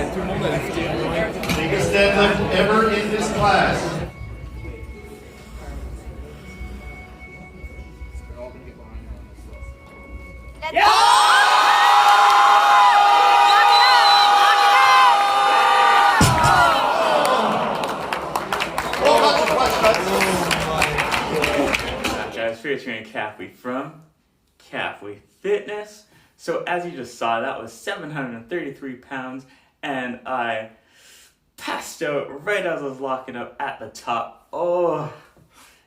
tout le monde a lifté. Biggest deadlift ever in this class. Guys, featuring Kafui from Kafui Fitness. So as you just saw, that was 733 pounds, and I passed out right as I was locking up at the top. Oh,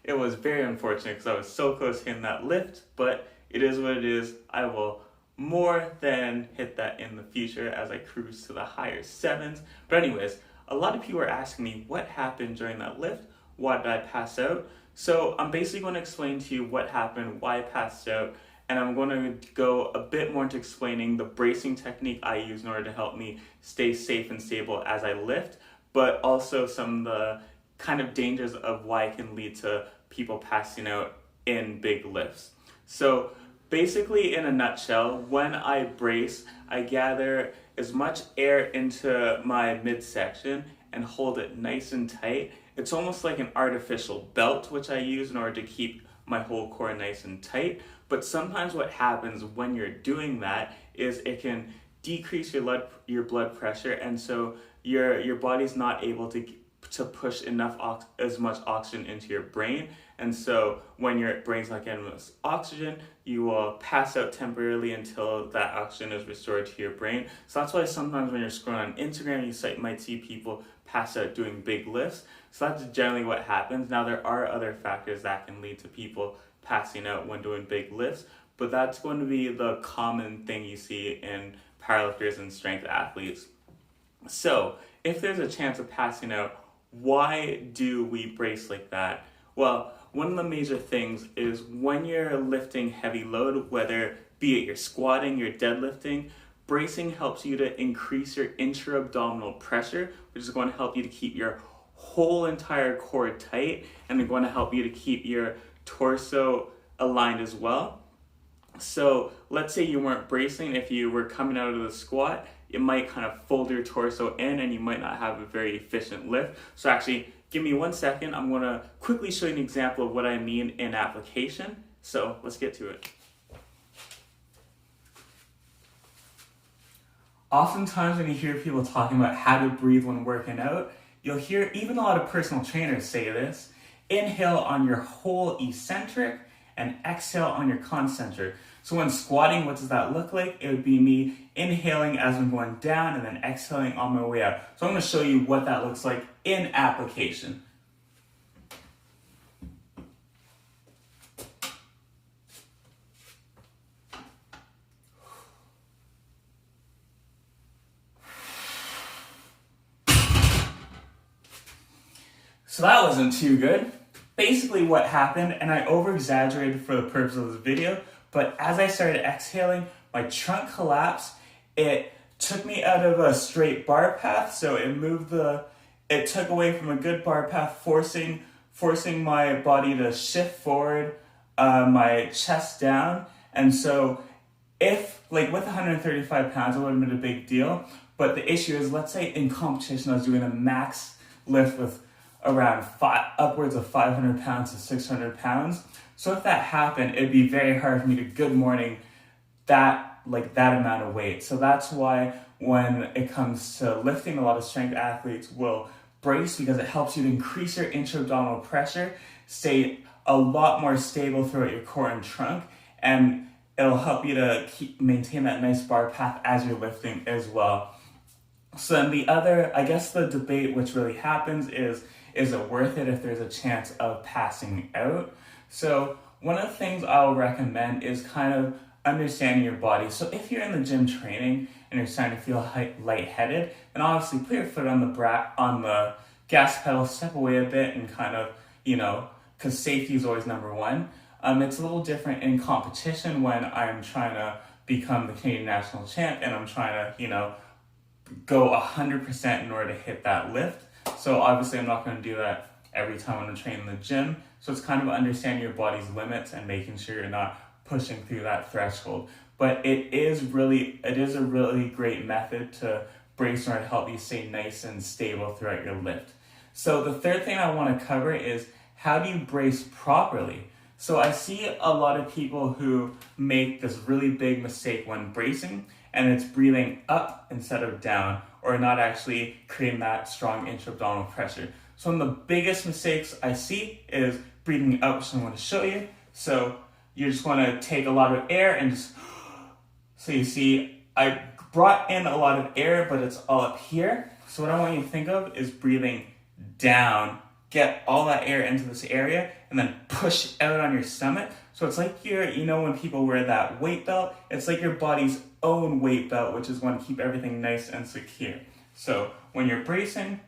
it was very unfortunate because I was so close to hitting that lift, but it is what it is. I will more than hit that in the future as I cruise to the higher sevens. But anyways, a lot of people are asking me what happened during that lift. Why did I pass out? So I'm basically going to explain to you what happened, why I passed out, and I'm going to go a bit more into explaining the bracing technique I use in order to help me stay safe and stable as I lift, but also some of the kind of dangers of why it can lead to people passing out in big lifts. So basically, in a nutshell, when I brace, I gather as much air into my midsection and hold it nice and tight. It's almost like an artificial belt, which I use in order to keep my whole core nice and tight. But sometimes what happens when you're doing that is it can decrease your blood pressure, and so your body's not able to push as much oxygen into your brain. And so when your brain's not getting enough oxygen, you will pass out temporarily until that oxygen is restored to your brain. So that's why sometimes when you're scrolling on Instagram, you might see people pass out doing big lifts. So that's generally what happens. Now, there are other factors that can lead to people passing out when doing big lifts, but that's going to be the common thing you see in powerlifters and strength athletes. So if there's a chance of passing out, why do we brace like that? Well, one of the major things is when you're lifting heavy load, whether be it you're squatting, you're deadlifting, bracing helps you to increase your intra-abdominal pressure, which is going to help you to keep your whole entire core tight, and they're going to help you to keep your torso aligned as well. So let's say you weren't bracing. If you were coming out of the squat, it might kind of fold your torso in and you might not have a very efficient lift. So actually, give me 1 second. I'm going to quickly show you an example of what I mean in application. So let's get to it. Oftentimes when you hear people talking about how to breathe when working out, you'll hear even a lot of personal trainers say this: inhale on your whole eccentric and exhale on your concentric. So when squatting, what does that look like? It would be me inhaling as I'm going down and then exhaling on my way out. So I'm going to show you what that looks like in application. So that wasn't too good. Basically what happened, and I over-exaggerated for the purpose of this video, but as I started exhaling, my trunk collapsed. It took me out of a straight bar path, so it took away from a good bar path, forcing my body to shift forward, my chest down. And so if, like with 135 pounds, it would have been a big deal. But the issue is, let's say in competition, I was doing a max lift with around upwards of 500 pounds to 600 pounds. So if that happened, it'd be very hard for me to good morning that amount of weight. So that's why when it comes to lifting, a lot of strength athletes will brace because it helps you to increase your intra-abdominal pressure, stay a lot more stable throughout your core and trunk, and it'll help you to maintain that nice bar path as you're lifting as well. So then the debate which really happens is it worth it if there's a chance of passing out? So one of the things I'll recommend is kind of understanding your body. So if you're in the gym training and you're starting to feel lightheaded, then obviously put your foot on the gas pedal, step away a bit, and kind of, because safety is always number one. It's a little different in competition when I'm trying to become the Canadian national champ and I'm trying to, go 100% in order to hit that lift. So obviously I'm not going to do that every time I'm training in the gym. So it's kind of understanding your body's limits and making sure you're not pushing through that threshold. But it is a really great method to brace in order to help you stay nice and stable throughout your lift. So the third thing I want to cover is how do you brace properly? So I see a lot of people who make this really big mistake when bracing, and it's breathing up instead of down, or not actually creating that strong intra-abdominal pressure. So one of the biggest mistakes I see is breathing up, which I'm going to show you. So you just want to take a lot of air and just, so you see I brought in a lot of air, but it's all up here. So what I want you to think of is breathing down, get all that air into this area, and then push out on your stomach. So it's like when people wear that weight belt, it's like your body's own weight belt, which is going to keep everything nice and secure. So when you're bracing,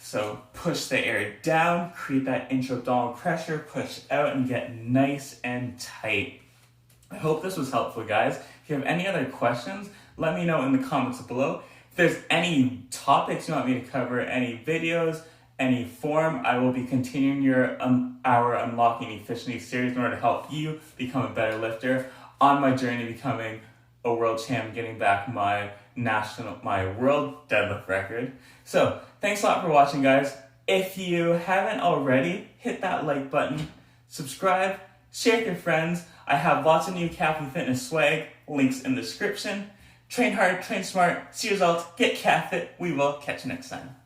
so push the air down, create that intra-abdominal pressure, push out, and get nice and tight. I hope this was helpful, guys. If you have any other questions, let me know in the comments below. If there's any topics you want me to cover, any videos, any form, I will be continuing our Unlocking Efficiency series in order to help you become a better lifter on my journey to becoming a world champ, getting back my world deadlift record. So thanks a lot for watching, guys. If you haven't already, hit that like button, subscribe, share with your friends. I have lots of new Kafui Fitness swag, links in the description. Train hard, train smart, see results, get Kafit. We will catch you next time.